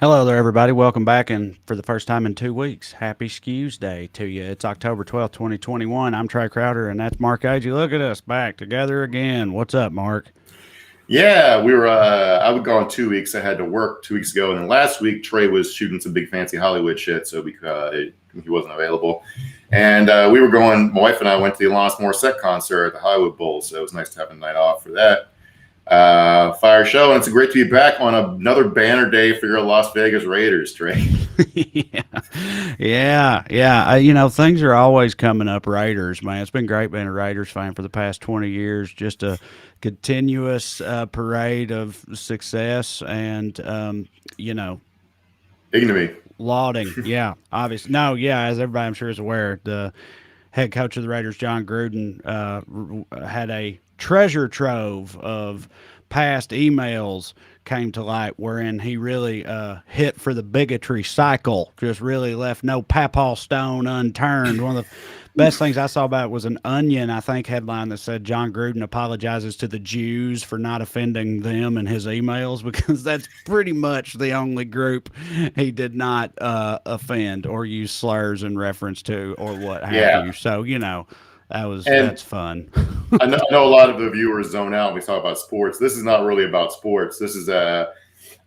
Hello there, everybody. Welcome back, and for the first time in 2 weeks, happy Skews Day to you. It's October 12th, 2021. I'm Trae Crowder, and that's Mark Agee. Look at us back together again. What's up, Mark? Yeah, we were. I was gone 2 weeks. I had to work 2 weeks ago, and then last week Trae was shooting some big fancy Hollywood shit, so he wasn't available. And we were going. My wife and I went to the Alanis Morissette concert at the Hollywood Bowl, so it was nice to have a night off for that. Fire show, and it's great to be back on another banner day for your Las Vegas Raiders, Trae. Yeah. Things are always coming up Raiders, man. It's been great being a Raiders fan for the past 20 years. Just a continuous parade of success and, you know, Ignominy. lauding. Yeah, obviously. No, yeah, as everybody I'm sure is aware, the head coach of the Raiders, John Gruden, had a treasure trove of past emails came to light wherein he really hit for the bigotry cycle, just really left no papaw stone unturned. One of the best things I saw about it was an Onion, I think, headline that said John Gruden apologizes to the Jews for not offending them in his emails, because that's pretty much the only group he did not offend or use slurs in reference to or what have Yeah, you. So, and that's fun. I know a lot of the viewers zone out when we talk about sports. This is not really about sports. This is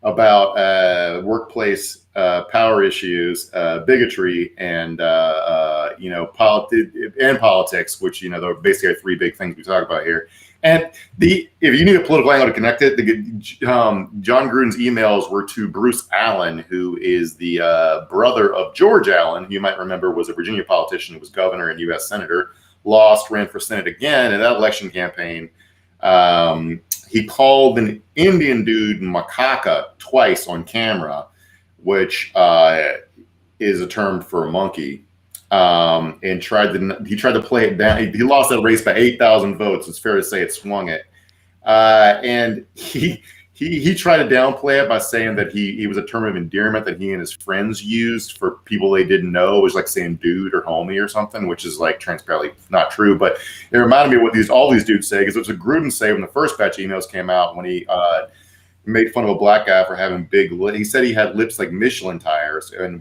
about workplace power issues, bigotry, and politics, which they're basically three big things we talk about here. And if you need a political angle to connect it, John Gruden's emails were to Bruce Allen, who is the brother of George Allen, who you might remember was a Virginia politician who was governor and U.S. senator, lost, ran for Senate again in that election campaign. He called an Indian dude macaca twice on camera, which is a term for a monkey. And he tried to play it down. He lost that race by 8,000 votes. It's fair to say it swung it. And he tried to downplay it by saying that he was a term of endearment that he and his friends used for people they didn't know. It was like saying dude or homie or something, which is like transparently not true. But it reminded me of what all these dudes say, because it was a Gruden say when the first batch of emails came out, when he made fun of a black guy for having big lips. He said he had lips like Michelin tires. And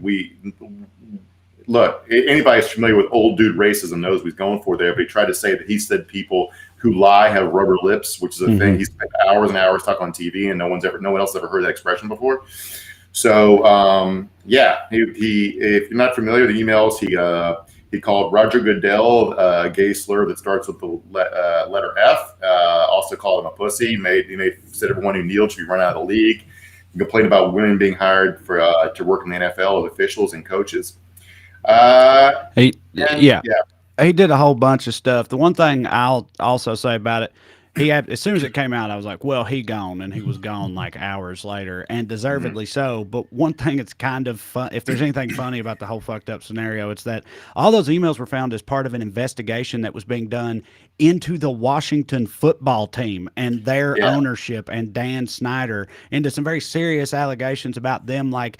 look, anybody who's familiar with old dude racism knows what he's going for there. But he tried to say that he said people who lie have rubber lips, which is a thing. He spent hours and hours talking on TV, and no one else ever heard that expression before. So if you're not familiar with the emails, he called Roger Goodell a gay slur that starts with the letter F. Also called him a pussy. He said everyone who kneeled should be run out of the league. He complained about women being hired to work in the NFL as officials and coaches. He, yeah. He did a whole bunch of stuff. The one thing I'll also say about it, as soon as it came out, I was like, well, he gone, and he was gone like hours later, and deservedly so. But one thing that's kind of fun, if there's anything funny about the whole fucked up scenario, it's that all those emails were found as part of an investigation that was being done into the Washington football team and their ownership and Dan Snyder, into some very serious allegations about them, like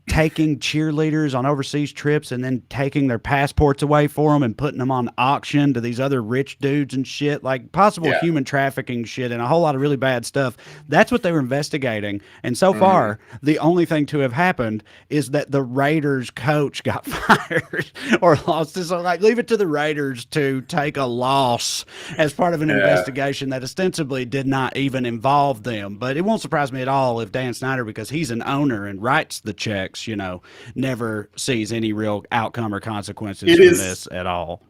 taking cheerleaders on overseas trips and then taking their passports away for them and putting them on auction to these other rich dudes and shit, like possible human trafficking shit and a whole lot of really bad stuff. That's what they were investigating. And so far, the only thing to have happened is that the Raiders coach got fired or lost. So, leave it to the Raiders to take a loss as part of an investigation that ostensibly did not even involve them. But it won't surprise me at all if Dan Snyder, because he's an owner and writes the checks, never sees any real outcome or consequences from this at all.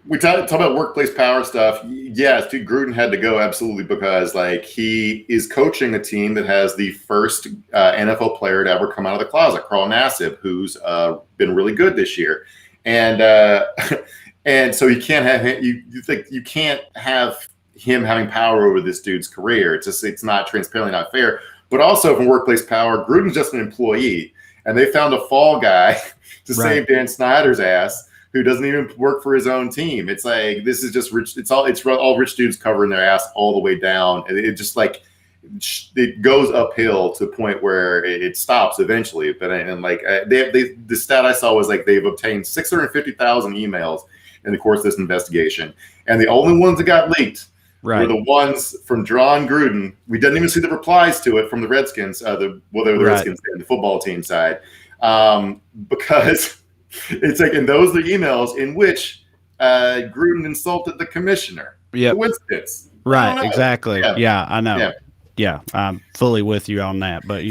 We talk about workplace power stuff. Yes, dude, Gruden had to go absolutely, because he is coaching a team that has the first NFL player to ever come out of the closet, Carl Nassib, who's been really good this year, and and so you can't have him. You can't have him having power over this dude's career. It's not transparently not fair. But also from workplace power, Gruden's just an employee. And they found a fall guy to save Dan Snyder's ass, who doesn't even work for his own team. It's like, this is just rich. It's all rich dudes covering their ass all the way down. And it just it goes uphill to the point where it stops eventually. But the stat I saw was they've obtained 650,000 emails in the course of this investigation, and the only ones that got leaked were the ones from John Gruden. We didn't even see the replies to it from the Redskins, they were the Redskins, the football team side, because it's like, and those are the emails in which Gruden insulted the commissioner. Yeah. Coincidence. Right, exactly. Yeah, I know. Yeah, I'm fully with you on that. But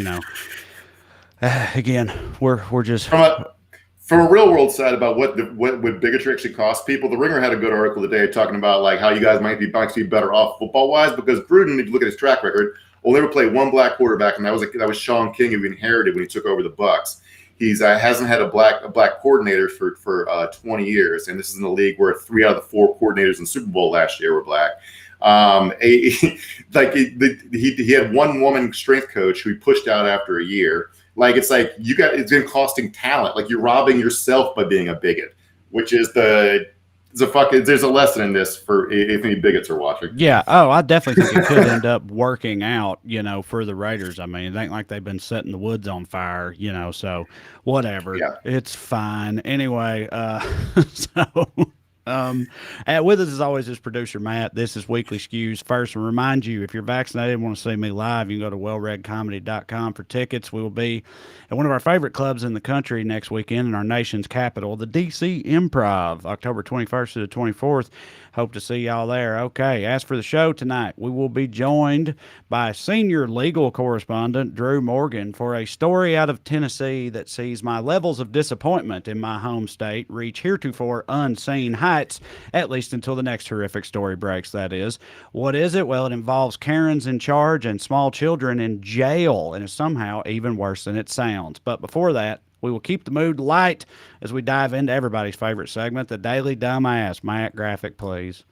again, we're just from a real world side about what would bigotry actually cost people. The Ringer had a good article today talking about like how you guys might be better off football wise, because Gruden, if you look at his track record, will never play one black quarterback, and that was Sean King, who inherited when he took over the Bucs. He's hasn't had a black coordinator for 20 years, and this is in the league where 3 out of the 4 coordinators in the Super Bowl last year were black. He had one woman strength coach who he pushed out after a year. Like, it's like it's been costing talent. Like, you're robbing yourself by being a bigot, which is there's a lesson in this for if any bigots are watching. Yeah. Oh, I definitely think it could end up working out, for the Raiders. I mean, it ain't like they've been setting the woods on fire, so whatever. Yeah. It's fine. Anyway, with us as always is producer Matt. This is Weekly Skews. First, and remind you, if you're vaccinated and want to see me live, you can go to wellreadcomedy.com for tickets. We will be at one of our favorite clubs in the country next weekend in our nation's capital, the DC Improv, October 21st to the 24th. Hope to see y'all there. Okay, as for the show tonight, we will be joined by senior legal correspondent Drew Morgan for a story out of Tennessee that sees my levels of disappointment in my home state reach heretofore unseen heights, at least until the next horrific story breaks, that is. What is it? Well, it involves Karens in charge and small children in jail, and is somehow even worse than it sounds. But before that, we will keep the mood light as we dive into everybody's favorite segment, the Daily Dumbass. Matt, graphic, please.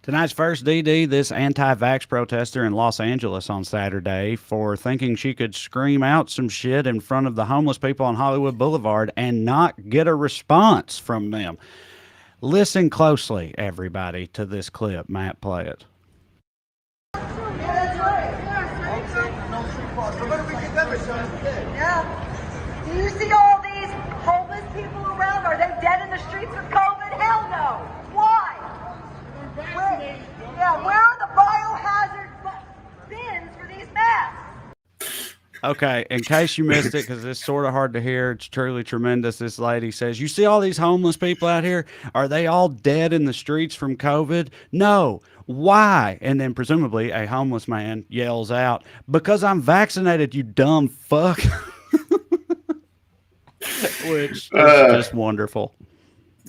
Tonight's first DD, this anti-vax protester in Los Angeles on Saturday for thinking she could scream out some shit in front of the homeless people on Hollywood Boulevard and not get a response from them. Listen closely, everybody, to this clip. Matt, play it. Yeah. Do you see all these homeless people around? Are they dead in the streets with COVID? Hell no. Why? Where are the biohazard bins for these masks? Okay, in case you missed it, because it's sort of hard to hear, it's truly tremendous. This lady says, you see all these homeless people out here? Are they all dead in the streets from COVID? No. Why? And then presumably a homeless man yells out, because I'm vaccinated, you dumb fuck. Which is just wonderful.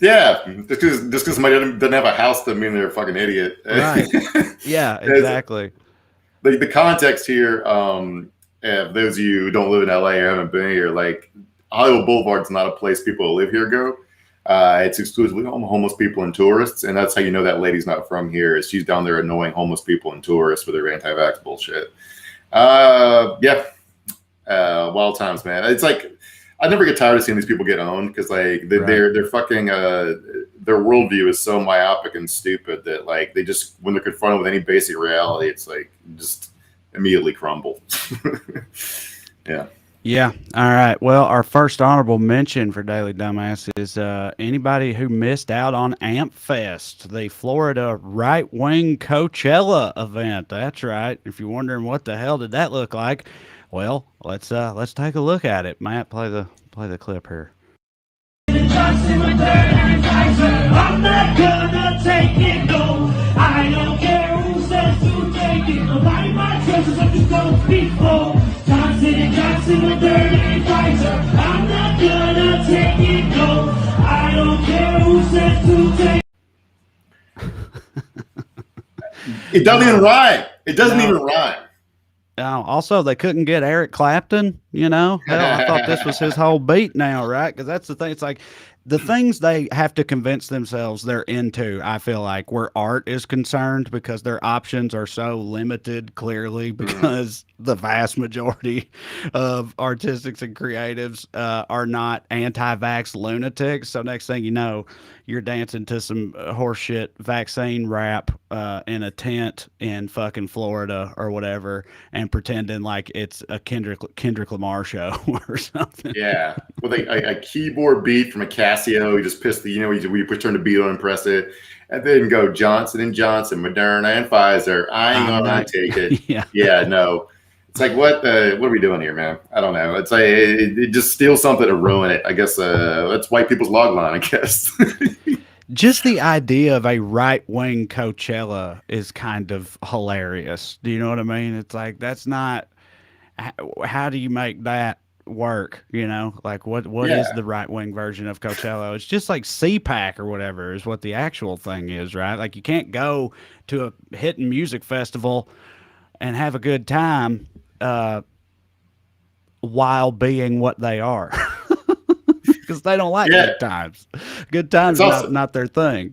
Yeah, just because somebody doesn't have a house doesn't mean they're a fucking idiot. Right. Yeah, exactly. The context here, those of you who don't live in LA or haven't been here, like, Hollywood Boulevard's not a place people who live here go. It's exclusively homeless people and tourists, and that's how you know that lady's not from here, is she's down there annoying homeless people and tourists with her anti-vax bullshit. Wild times, man. It's like, I never get tired of seeing these people get owned, because like they're fucking their worldview is so myopic and stupid that like they just, when they're confronted with any basic reality, it's like just immediately crumble. Yeah. All right. Well, our first honorable mention for Daily Dumbass is anybody who missed out on Amp Fest, the Florida right-wing Coachella event. That's right. If you're wondering what the hell did that look like, well, let's take a look at it. Matt, play the clip here. I'm not gonna take it, no. I don't care who says to take it. Nobody my choices up to go before. Johnson, a dirty fighter. I'm not gonna take it, no. I don't care who says to take it. Doesn't even rhyme. It doesn't even rhyme. Also, they couldn't get Eric Clapton, Hell, I thought this was his whole beat now, right? Because that's the thing. It's like the things they have to convince themselves they're into, I feel like, where art is concerned, because their options are so limited, clearly, because the vast majority of artistics and creatives are not anti-vax lunatics. So next thing you know, you're dancing to some horseshit vaccine rap in a tent in fucking Florida or whatever, and pretending like it's a Kendrick ASMR show or something. Yeah, with a keyboard beat from a Casio. He just pissed the, we turn the beat on and press it, and then go Johnson and Johnson, Moderna and Pfizer. I ain't gonna take it. Yeah, no. It's like, what are we doing here, man? I don't know. It's like it just steals something to ruin it. I guess that's white people's log line, I guess. Just the idea of a right-wing Coachella is kind of hilarious. Do you know what I mean? It's like, that's not, how do you make that work? Like what is the right-wing version of Coachella? It's just like CPAC or whatever is what the actual thing is, right? Like, you can't go to a hidden music festival and have a good time while being what they are. Because they don't like good times. Good times also, not their thing,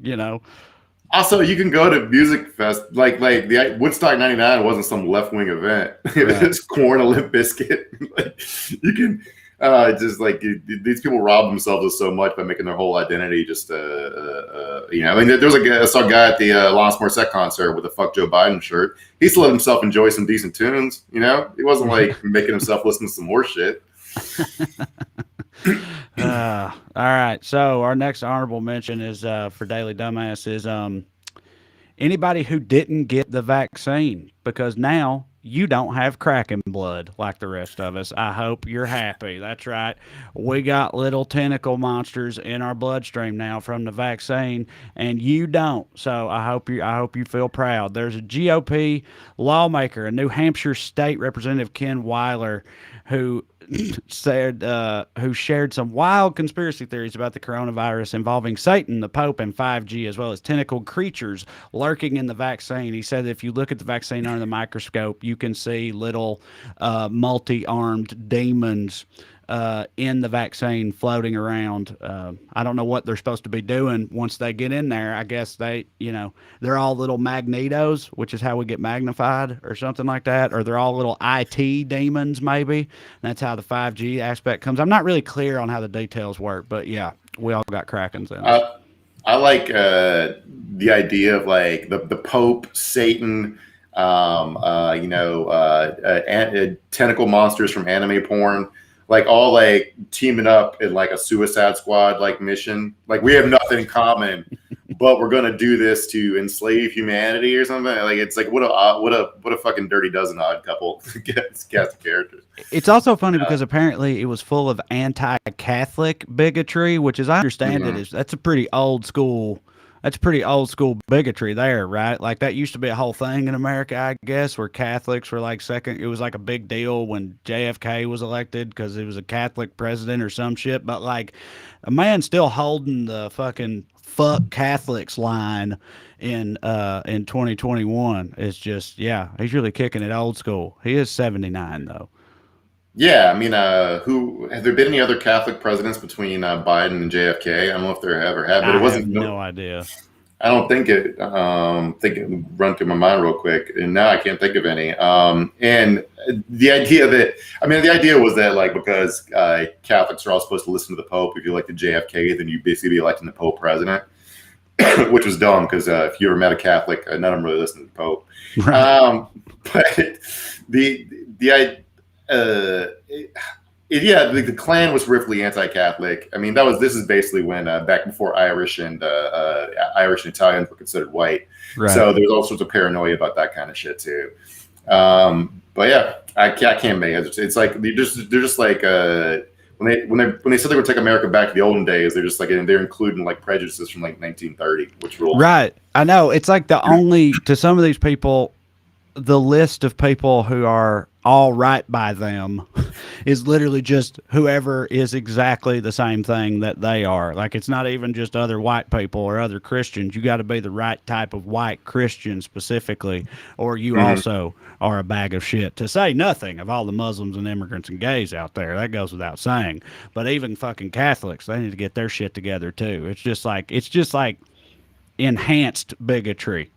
Also, you can go to music fest like the Woodstock '99 wasn't some left wing event. It was just Corn, a Limp Bizkit. Like, you can just like these people rob themselves of so much by making their whole identity just I mean, there was I saw a guy at the Alanis Morissette concert with a "Fuck Joe Biden" shirt. He still let himself enjoy some decent tunes. He wasn't like making himself listen to some more shit. All right, so our next honorable mention is for Daily Dumbass is anybody who didn't get the vaccine, because now you don't have Kraken blood like the rest of us. I hope you're happy. That's right. We got little tentacle monsters in our bloodstream now from the vaccine, and you don't. So I hope you feel proud. There's a GOP lawmaker, a New Hampshire state representative, Ken Weiler, who shared some wild conspiracy theories about the coronavirus involving Satan, the Pope, and 5G, as well as tentacled creatures lurking in the vaccine. He said that if you look at the vaccine under the microscope, you can see little multi-armed demons in the vaccine floating around. I don't know what they're supposed to be doing once they get in there. I guess they're all little magnetos, which is how we get magnified or something like that. Or they're all little IT demons, maybe. And that's how the 5G aspect comes. I'm not really clear on how the details work, but yeah, we all got Krakens in us. I like the idea of like the Pope, Satan, tentacle monsters from anime porn. Like all like teaming up in like a Suicide Squad like mission. Like, we have nothing in common, but we're gonna do this to enslave humanity or something. Like, it's like what a fucking Dirty Dozen odd couple cast of characters. It's also funny because apparently it was full of anti-Catholic bigotry, which, as I understand it, that's pretty old school bigotry there, right? Like, that used to be a whole thing in America, I guess, where Catholics were like it was like a big deal when JFK was elected because he was a Catholic president or some shit. But like, a man still holding the fucking "fuck Catholics" line in 2021 is just, he's really kicking it old school. He is 79 though. Yeah, I mean, have there been any other Catholic presidents between Biden and JFK? I don't know if there ever have, but it wasn't. No idea. I don't think it. Think it run through my mind real quick, and now I can't think of any. And the idea was that like, because Catholics are all supposed to listen to the Pope. If you elect the JFK, then you basically be electing the Pope president, which was dumb because if you ever met a Catholic, none of them really listen to the Pope. Right. But the Klan was riftly anti-Catholic. I mean, this is basically when back before Irish and Italians were considered white. Right. So there's all sorts of paranoia about that kind of shit too. But yeah, I can't make it. It's like they're just like when they said they would take America back to the olden days, they're just like they're including like prejudices from like 1930, which rules. Right. I know. It's like to some of these people, the list of people who are all right by them is literally just whoever is exactly the same thing that they are. Like, it's not even just other white people or other Christians. You got to be the right type of white Christian specifically, or you also are a bag of shit, to say nothing of all the Muslims and immigrants and gays out there. That goes without saying. But even fucking Catholics, they need to get their shit together too. It's just like enhanced bigotry,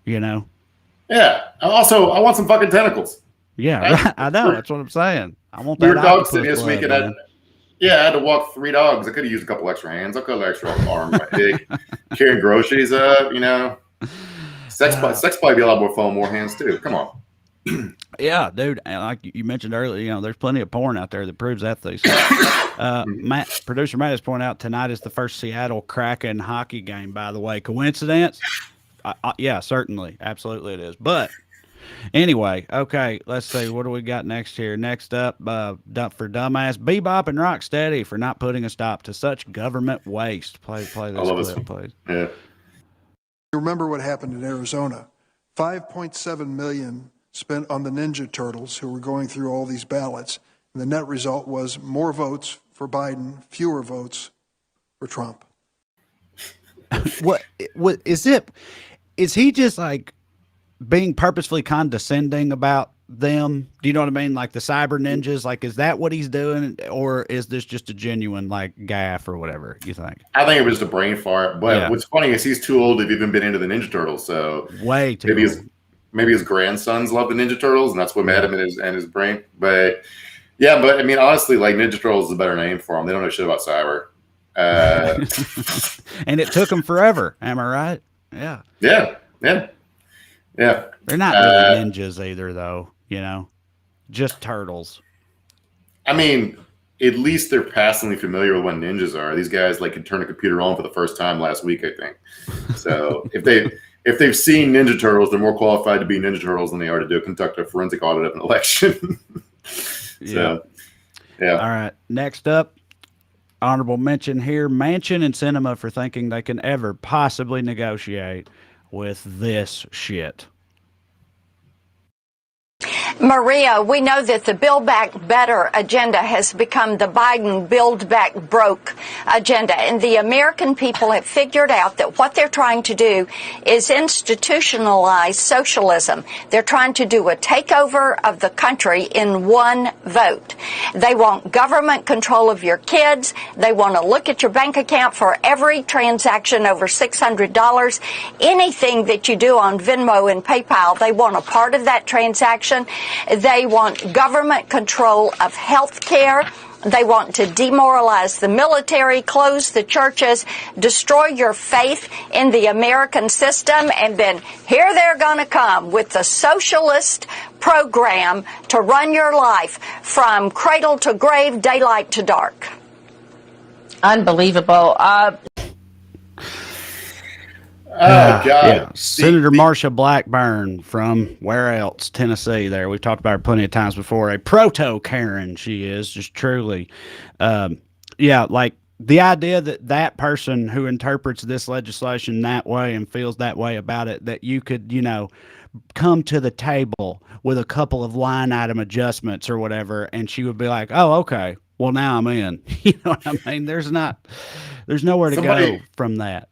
Yeah. Also, I want some fucking tentacles. Yeah, right. I know. That's what I'm saying. I want that. We were dog sitting this week, and I had to walk 3 dogs. I could have used a couple extra hands. I could have extra arm, my dick, carrying groceries up. Sex probably be a lot more fun, more hands too. Come on. Yeah, dude. And like you mentioned earlier, there's plenty of porn out there that proves that thesis. Producer Matt has pointed out tonight is the first Seattle Kraken hockey game. By the way, coincidence? Yeah, certainly, absolutely it is. But anyway, okay, let's see. What do we got next here? Next up, for dumbass, Bebop and Rocksteady for not putting a stop to such government waste. Play this clip, please. Yeah. You remember what happened in Arizona? $5.7 million spent on the Ninja Turtles who were going through all these ballots. And the net result was more votes for Biden, fewer votes for Trump. What is it? Is he just like being purposefully condescending about them? Do you know what I mean? Like the cyber ninjas, like, is that what he's doing? Or is this just a genuine like gaffe or whatever you think? I think it was just a brain fart. But what's funny is he's too old to have even been into the Ninja Turtles. So way too old. Maybe his grandsons love the Ninja Turtles, and that's what made him in his brain. But yeah, I mean, honestly, like Ninja Turtles is a better name for them. They don't know shit about cyber. And it took them forever. Am I right? Yeah. Yeah. They're not really ninjas either, though. Just turtles. I mean, at least they're passingly familiar with what ninjas are. These guys can turn a computer on for the first time last week, I think. So if they've seen Ninja Turtles, they're more qualified to be Ninja Turtles than they are to conduct a forensic audit of an election. So, yeah. All right. Next up, honorable mention here: Manchin and Cinema for thinking they can ever possibly negotiate with this shit. Maria, we know that the Build Back Better agenda has become the Biden Build Back Broke agenda. And the American people have figured out that what they're trying to do is institutionalize socialism. They're trying to do a takeover of the country in one vote. They want government control of your kids. They want to look at your bank account for every transaction over $600. Anything that you do on Venmo and PayPal, they want a part of that transaction. They want government control of health care. They want to demoralize the military, close the churches, destroy your faith in the American system, and then here they're going to come with the socialist program to run your life from cradle to grave, daylight to dark. Unbelievable. Oh, God. Yeah. Senator Marsha Blackburn from where else? Tennessee there. We've talked about her plenty of times before. A proto-Karen she is, just truly. Like the idea that person who interprets this legislation that way and feels that way about it, that you could, come to the table with a couple of line item adjustments or whatever, and she would be like, oh, okay, well, now I'm in. You know what I mean? There's nowhere to go from that.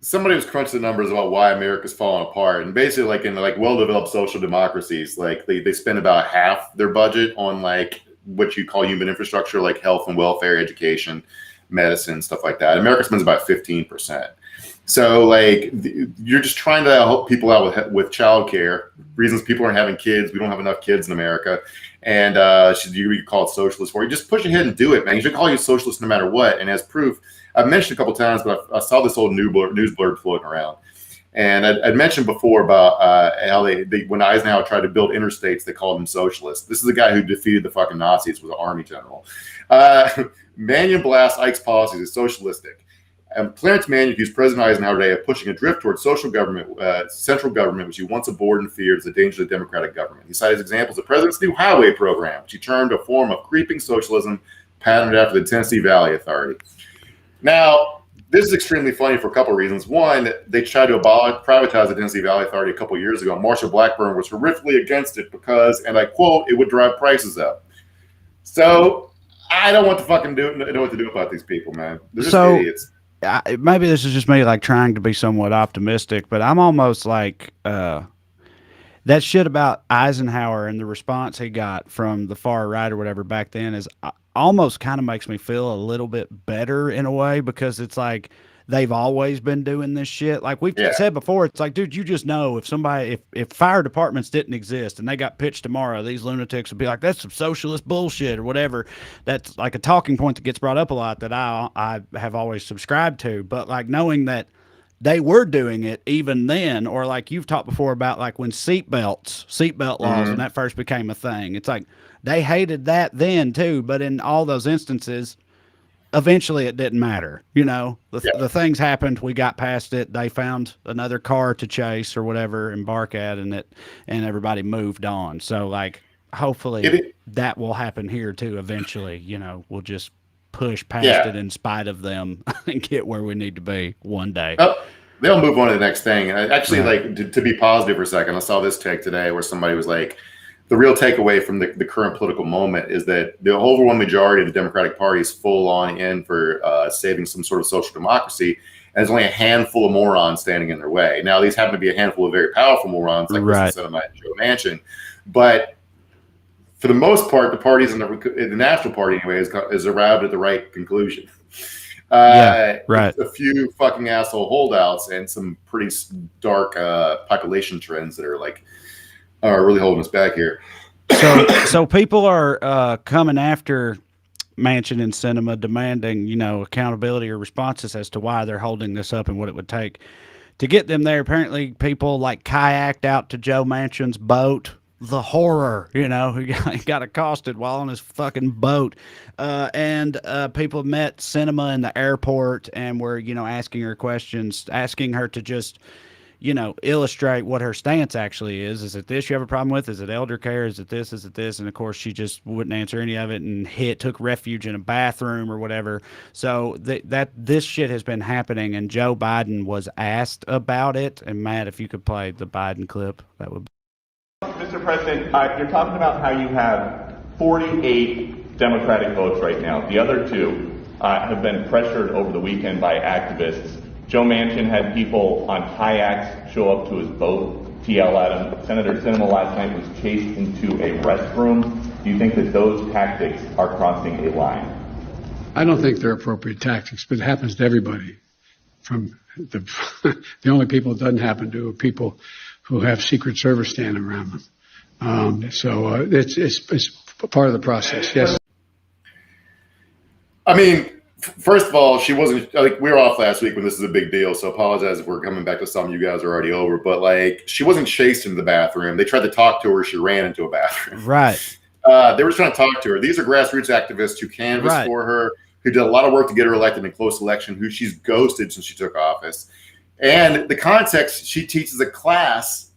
Somebody was crunching the numbers about why America's falling apart, and basically, in well-developed social democracies, they spend about half their budget on what you call human infrastructure, like health and welfare, education, medicine, stuff like that. America spends about 15%. So you're just trying to help people out with childcare. Reasons people aren't having kids. We don't have enough kids in America, and you call it socialist for you? Just push ahead and do it, man. You should call you socialist no matter what. And as proof, I've mentioned a couple of times, but I saw this old news blurb floating around. And I'd mentioned before about how they when Eisenhower tried to build interstates, they called him socialist. This is the guy who defeated the fucking Nazis, was an army general. Mannion blasts Ike's policies as socialistic. Clarence Mannion accused President Eisenhower today of pushing a drift towards social government, central government, which he once abhorred and feared as a danger to democratic government. He cited examples of the president's new highway program, which he termed a form of creeping socialism patterned after the Tennessee Valley Authority. Now, this is extremely funny for a couple of reasons. One, they tried to privatize the Tennessee Valley Authority a couple of years ago. Marsha Blackburn was horrifically against it because, and I quote, it would drive prices up. So I don't want to fucking know what to do about these people, man. They're just idiots. Maybe this is just me trying to be somewhat optimistic, but I'm almost that shit about Eisenhower and the response he got from the far right or whatever back then is almost kind of makes me feel a little bit better in a way, because it's they've always been doing this shit. Like we've said before, it's dude, you just know if fire departments didn't exist and they got pitched tomorrow, these lunatics would be like, that's some socialist bullshit or whatever. That's a talking point that gets brought up a lot that I have always subscribed to. But knowing that they were doing it even then, or like you've talked before about like when seatbelt laws, when that first became a thing. It's like they hated that then too, but in all those instances, eventually it didn't matter. The things happened. We got past it. They found another car to chase or whatever, embark at, and everybody moved on. So like, hopefully that will happen here too. Eventually, we'll just push past it in spite of them and get where we need to be one day. Oh, they'll move on to the next thing. And actually, like to be positive for a second, I saw this take today where somebody was like, the real takeaway from the current political moment is that the overwhelming majority of the Democratic Party is full on in for saving some sort of social democracy. And there's only a handful of morons standing in their way. Now, these happen to be a handful of very powerful morons like Kristen Sinema and Joe Manchin. But for the most part, the parties in the National Party anyway is arrived at the right conclusion. A few fucking asshole holdouts and some pretty dark population trends that are really holding us back here. So people are coming after Manchin and Sinema, demanding accountability or responses as to why they're holding this up and what it would take to get them there. Apparently, people like kayaked out to Joe Manchin's boat. The horror, he got accosted while on his fucking boat. And people met Sinema in the airport and were, asking her questions, asking her to just, illustrate what her stance actually is. Is it this you have a problem with? Is it elder care? Is it this? Is it this? And of course, she just wouldn't answer any of it and took refuge in a bathroom or whatever. So this shit has been happening, and Joe Biden was asked about it. And Matt, if you could play the Biden clip, that would be. Mr. President, you're talking about how you have 48 Democratic votes right now. The other two have been pressured over the weekend by activists. Joe Manchin had people on kayaks show up to his boat to yell at him. Senator Sinema last night was chased into a restroom. Do you think that those tactics are crossing a line? I don't think they're appropriate tactics, but it happens to everybody. From the only people it doesn't happen to are people who have Secret Service standing around them. So it's part of the process. Yes. I mean, first of all, she wasn't we were off last week when this is a big deal. So apologize if we're coming back to something you guys are already over. But she wasn't chased into the bathroom. They tried to talk to her. She ran into a bathroom. Right. They were trying to talk to her. These are grassroots activists who canvassed for her, who did a lot of work to get her elected in a close election, who she's ghosted since she took office. And the context, she teaches a class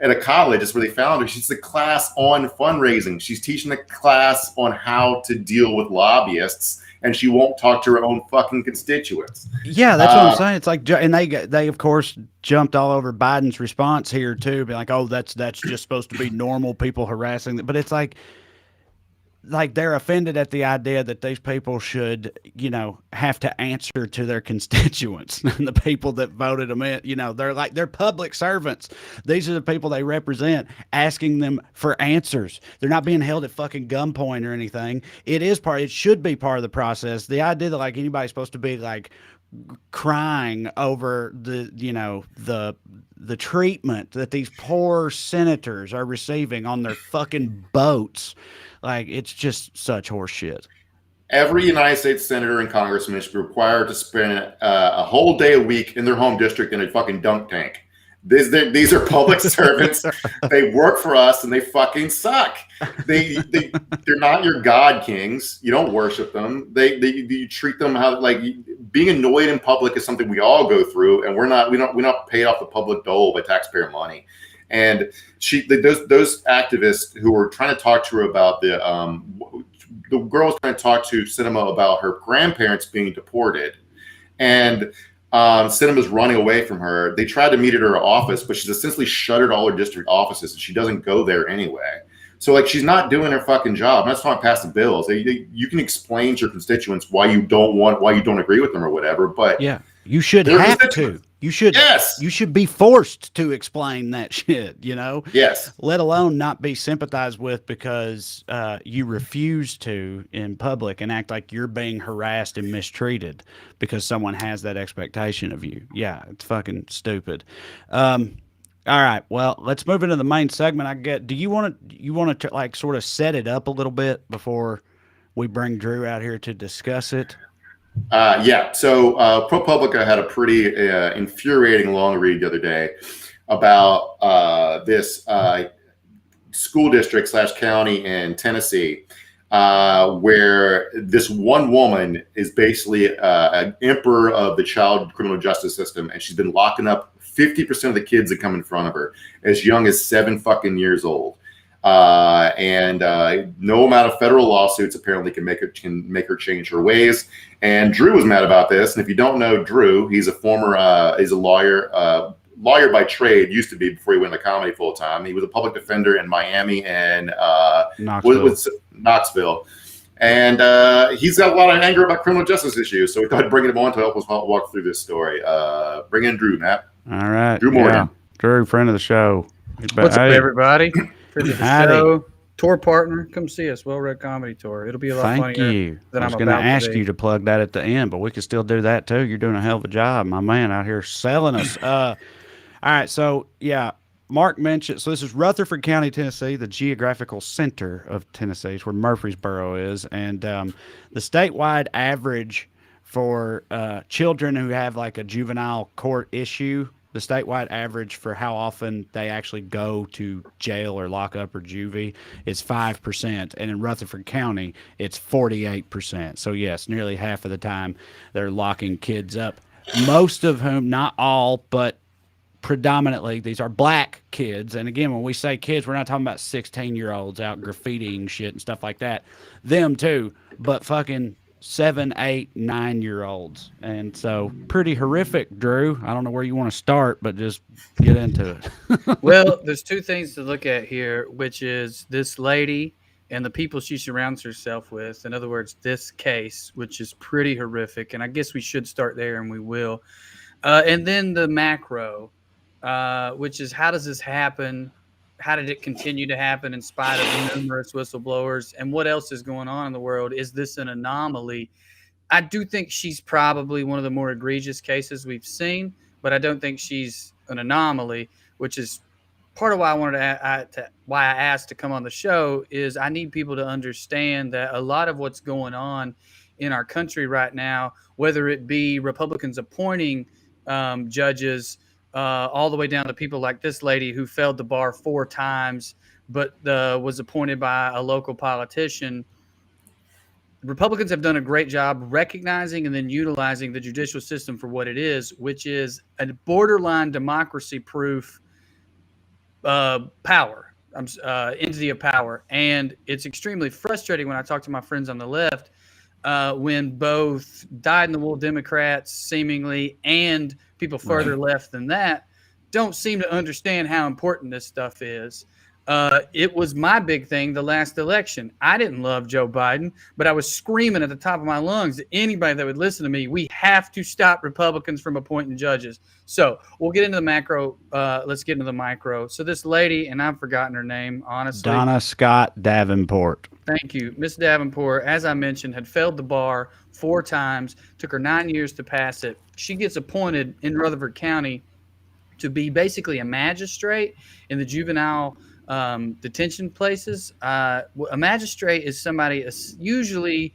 at a college, is where they found her. She's a class on fundraising. She's teaching a class on how to deal with lobbyists, and she won't talk to her own fucking constituents. Yeah, that's what I'm saying. It's like, and they of course jumped all over Biden's response here too, be like, oh, that's just supposed to be normal people harassing them. But it's like they're offended at the idea that these people should, have to answer to their constituents and the people that voted them in. They're public servants. These are the people they represent, asking them for answers. They're not being held at fucking gunpoint or anything. It should be part of the process. The idea that anybody's supposed to be crying over the treatment that these poor senators are receiving on their fucking boats. It's just such horse shit. Every United States senator and congressman should be required to spend a whole day a week in their home district in a fucking dunk tank. These are public servants. They work for us, and they fucking suck. They're not your god kings. You don't worship them. You treat them how being annoyed in public is something we all go through, and we're not paid off the public dole by taxpayer money. And those activists who were trying to talk to her about the girl was trying to talk to Sinema about her grandparents being deported, and Sinema's running away from her. They tried to meet at her office, but she's essentially shuttered all her district offices, and she doesn't go there anyway. So she's not doing her fucking job. That's why I passed the bills. You can explain to your constituents why you don't agree with them or whatever. But yeah, you should have to. You should. Yes. You should be forced to explain that shit. Yes. Let alone not be sympathized with because you refuse to in public and act like you're being harassed and mistreated because someone has that expectation of you. Yeah, it's fucking stupid. All right. Well, let's move into the main segment. Do you want to sort of set it up a little bit before we bring Drew out here to discuss it? Yeah. So ProPublica had a pretty infuriating long read the other day about this school district / county in Tennessee, where this one woman is basically an emperor of the child criminal justice system, and she's been locking up 50% of the kids that come in front of her as young as 7 fucking years old. And no amount of federal lawsuits apparently can make her change her ways. And Drew was mad about this. And if you don't know Drew, he's a former he's a lawyer by trade, used to be before he went into comedy full time. He was a public defender in Miami and Knoxville. And he's got a lot of anger about criminal justice issues. So we thought bringing him on to help us walk through this story. Bring in Drew, Matt. All right. Drew Morgan. Yeah. Drew, friend of the show. What's up, everybody? Friend of the show. Tour partner. Come see us. Well-Read Comedy Tour. It'll be a lot funnier you. than I was going to ask you to plug that at the end, but we could still do that too. You're doing a hell of a job, my man, out here selling us. All right. So, yeah. Mark mentioned, so this is Rutherford County, Tennessee, the geographical center of Tennessee. It's where Murfreesboro is. And the statewide average for children who have like a juvenile court issue, the statewide average for how often they actually go to jail or lockup or juvie is 5%. And in Rutherford County, it's 48%. So, yes, nearly half of the time they're locking kids up. Most of whom, not all, but predominantly these are black kids. And again, when we say kids, we're not talking about 16-year-olds out graffitiing shit and stuff like that. Them too, but fucking 7, 8, 9-year-olds. And so pretty horrific, Drew. I don't know where you want to start, but just get into it. Well, there's two things to look at here, which is this lady and the people she surrounds herself with. In other words, this case, which is pretty horrific. And I guess we should start there, and we will. And then the macro, which is how does this happen? How did it continue to happen in spite of numerous whistleblowers? And what else is going on in the world? Is this an anomaly? I do think she's probably one of the more egregious cases we've seen, but I don't think she's an anomaly, which is part of why I wanted why I asked to come on the show. Is I need people to understand that a lot of what's going on in our country right now, whether it be Republicans appointing judges, all the way down to people like this lady who failed the bar 4 times, but was appointed by a local politician. Republicans have done a great job recognizing and then utilizing the judicial system for what it is, which is a borderline democracy-proof entity of power. And it's extremely frustrating when I talk to my friends on the left, when both dyed-in-the-wool Democrats, seemingly, and people further left than that don't seem to understand how important this stuff is. It was my big thing the last election. I didn't love Joe Biden, but I was screaming at the top of my lungs to anybody that would listen to me, we have to stop Republicans from appointing judges. So we'll get into the macro. Let's get into the micro. So this lady, and I've forgotten her name, honestly. Donna Scott Davenport. Thank you. Miss Davenport, as I mentioned, had failed the bar 4 times, took her 9 years to pass it. She gets appointed in Rutherford County to be basically a magistrate in the juvenile detention places. A magistrate is somebody, usually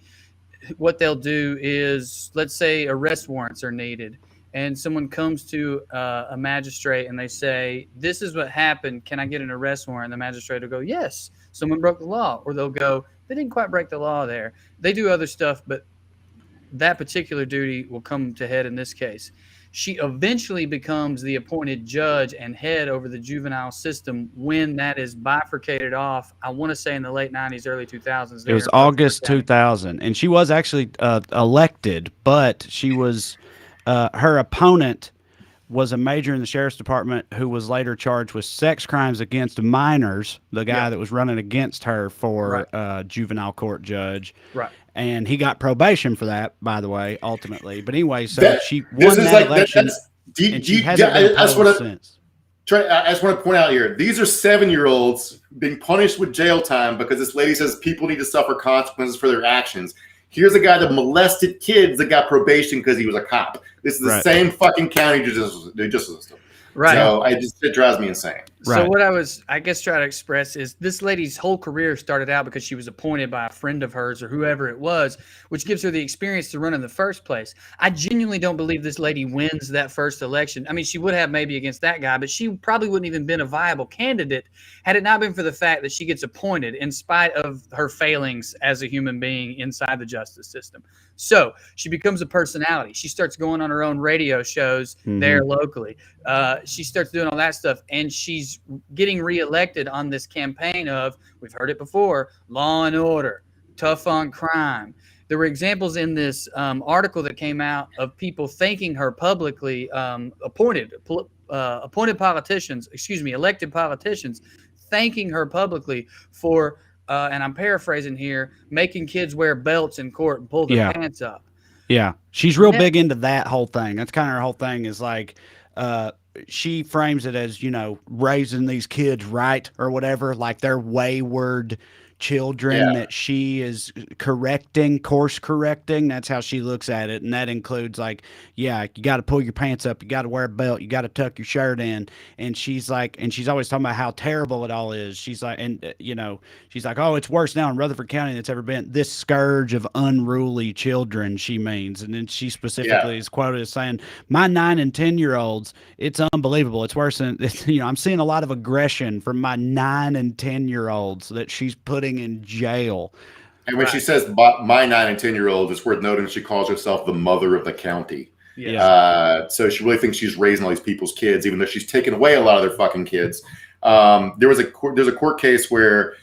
what they'll do is, let's say arrest warrants are needed, and someone comes to a magistrate and they say, this is what happened, can I get an arrest warrant? And the magistrate will go, yes, someone broke the law. Or they'll go, they didn't quite break the law there. They do other stuff, but that particular duty will come to head in this case. She eventually becomes the appointed judge and head over the juvenile system when that is bifurcated off. I want to say in the late 90s, early 2000s. It was August 2000. And she was actually elected, but she was her opponent was a major in the sheriff's department who was later charged with sex crimes against minors, the guy that was running against her for juvenile court judge. Right. And he got probation for that, by the way, ultimately. But anyway, so she won that election, and she hasn't been opposed since. Trae, I just want to point out here, these are 7-year-olds being punished with jail time because this lady says people need to suffer consequences for their actions. Here's a guy that molested kids that got probation because he was a cop. This is the same fucking county judicial system. Right. So it drives me insane. So what I guess trying to express is this lady's whole career started out because she was appointed by a friend of hers or whoever it was, which gives her the experience to run in the first place. I genuinely don't believe this lady wins that first election. I mean, she would have maybe against that guy, but she probably wouldn't even been a viable candidate had it not been for the fact that she gets appointed in spite of her failings as a human being inside the justice system. So she becomes a personality. She starts going on her own radio shows there locally. She starts doing all that stuff, and she's getting reelected on this campaign of, we've heard it before, law and order, tough on crime. There were examples in this article that came out of people thanking her publicly, elected politicians, thanking her publicly for, and I'm paraphrasing here, making kids wear belts in court and pull their pants up. Yeah. She's real big into that whole thing. That's kind of her whole thing is like, she frames it as, raising these kids right or whatever, like they're wayward children that she is course correcting. That's how she looks at it. And that includes like, you got to pull your pants up. You got to wear a belt. You got to tuck your shirt in. And she's like, and she's always talking about how terrible it all is. She's like, and she's like, oh, it's worse now in Rutherford County than it's ever been. This scourge of unruly children, she means. And then she specifically is quoted as saying, my 9 and 10-year-olds, it's unbelievable. It's worse than, I'm seeing a lot of aggression from my 9 and 10-year-olds that she's putting in jail. And when she says my 9 and 10-year-olds, it's worth noting she calls herself the mother of the county. So she really thinks she's raising all these people's kids, even though she's taken away a lot of their fucking kids. There's a court case where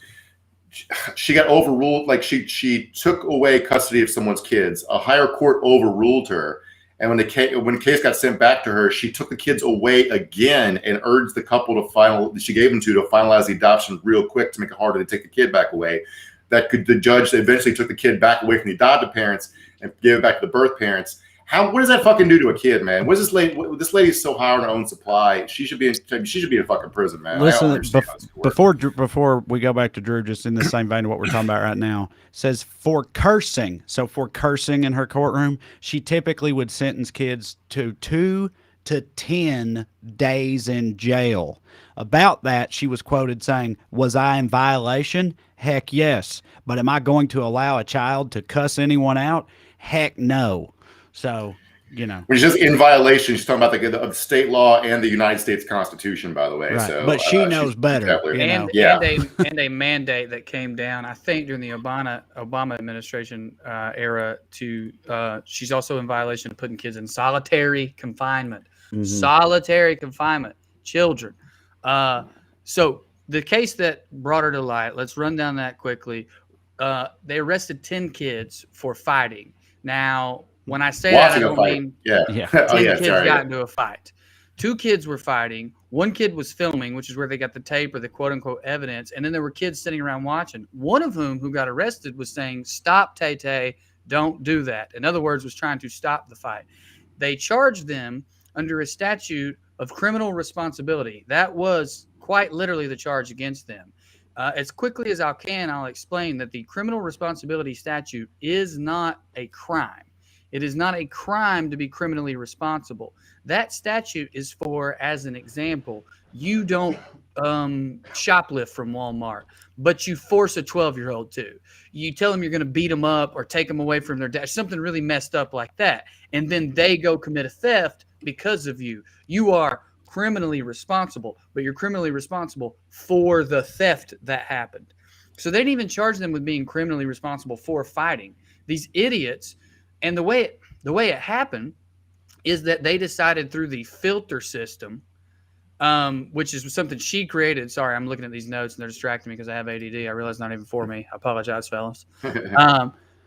she got overruled. Like she took away custody of someone's kids. A higher court overruled her. And when the case got sent back to her, she took the kids away again and urged the couple to finalize the adoption real quick to make it harder to take the kid back away. The judge eventually took the kid back away from the adopted parents and gave it back to the birth parents. What does that fucking do to a kid, man? What is this lady? This lady's so high on her own supply. She should be in fucking prison, man. Listen, before we go back to Drew, just in the same vein of what we're talking about right now, says for cursing. So for cursing in her courtroom, she typically would sentence kids to 2 to 10 days in jail. About that, she was quoted saying, "Was I in violation? Heck yes. But am I going to allow a child to cuss anyone out? Heck no." So, when she's just in violation, she's talking about the state law and the United States Constitution, by the way. Right. So, but she knows better. And a mandate that came down, I think, during the Obama administration era. She's also in violation of putting kids in solitary confinement. Solitary confinement, children. So the case that brought her to light. Let's run down that quickly. They arrested 10 kids for fighting. Now, when I say that, I don't mean 10 kids got into a fight. 2 kids were fighting. 1 kid was filming, which is where they got the tape or the quote-unquote evidence. And then there were kids sitting around watching. One of whom, who got arrested, was saying, "Stop, Tay, don't do that." In other words, was trying to stop the fight. They charged them under a statute of criminal responsibility. That was quite literally the charge against them. As quickly as I'll explain that the criminal responsibility statute is not a crime. It is not a crime to be criminally responsible. That statute is for, as an example, you don't shoplift from Walmart, but you force a 12-year-old to. You tell them you're going to beat them up or take them away from their dad, something really messed up like that. And then they go commit a theft because of you. You are criminally responsible, but you're criminally responsible for the theft that happened. So they didn't even charge them with being criminally responsible for fighting. These idiots. And the way it happened is that they decided through the filter system, which is something she created. Sorry, I'm looking at these notes and they're distracting me because I have ADD. I realize it's not even for me. I apologize, fellas.